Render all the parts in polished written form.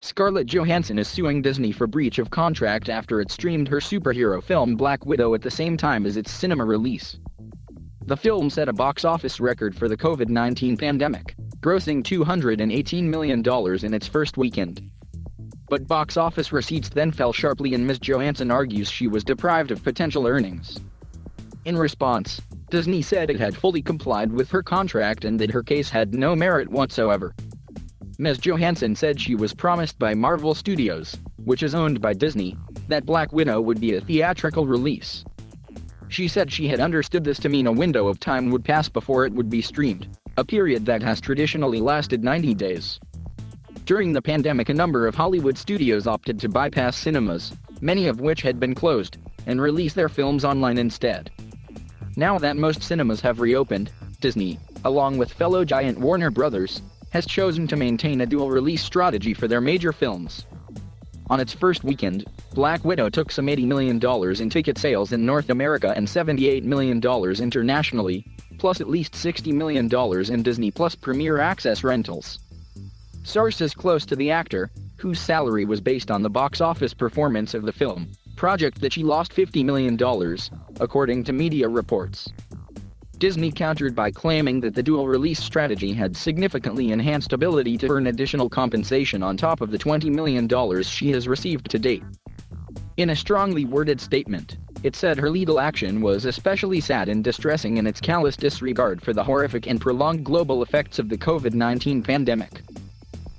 Scarlett Johansson is suing Disney for breach of contract after it streamed her superhero film Black Widow at the same time as its cinema release. The film set a box office record for the COVID-19 pandemic, grossing $218 million in its first weekend. But box office receipts then fell sharply, and Ms Johansson argues she was deprived of potential earnings. In response, Disney said it had fully complied with her contract and that her case had no merit whatsoever. Ms Johansson said she was promised by Marvel Studios, which is owned by Disney, that Black Widow would be a theatrical release. She said she had understood this to mean a window of time would pass before it would be streamed, a period that has traditionally lasted 90 days. During the pandemic, a number of Hollywood studios opted to bypass cinemas, many of which had been closed, and release their films online instead. Now that most cinemas have reopened, Disney, along with fellow giant Warner Bros., has chosen to maintain a dual-release strategy for their major films. On its first weekend, Black Widow took some $80 million in ticket sales in North America and $78 million internationally, plus at least $60 million in Disney Plus Premier Access rentals. Sources close to the actor, whose salary was based on the box office performance of the film, project that she lost $50 million, according to media reports. Disney countered by claiming that the dual-release strategy had significantly enhanced ability to earn additional compensation on top of the $20 million she has received to date. In a strongly worded statement, it said her legal action was especially sad and distressing in its callous disregard for the horrific and prolonged global effects of the COVID-19 pandemic.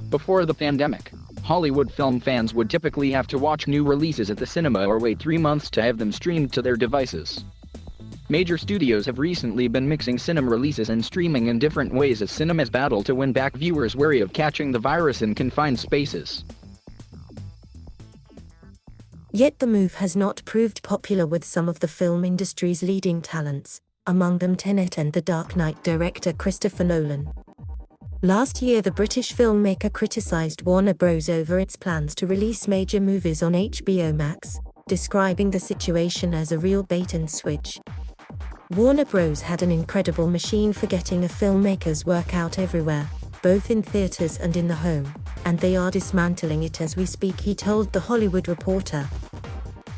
Before the pandemic, Hollywood film fans would typically have to watch new releases at the cinema or wait 3 months to have them streamed to their devices. Major studios have recently been mixing cinema releases and streaming in different ways as cinemas battle to win back viewers wary of catching the virus in confined spaces. Yet the move has not proved popular with some of the film industry's leading talents, among them Tenet and The Dark Knight director Christopher Nolan. Last year, the British filmmaker criticised Warner Bros. Over its plans to release major movies on HBO Max, describing the situation as a real bait and switch. Warner Bros. Had an incredible machine for getting a filmmaker's work out everywhere, both in theaters and in the home, and they are dismantling it as we speak, he told The Hollywood Reporter.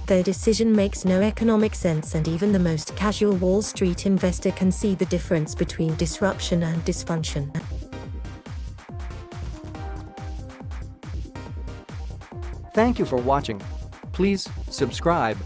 Their decision makes no economic sense, and even the most casual Wall Street investor can see the difference between disruption and dysfunction. Thank you for watching. Please subscribe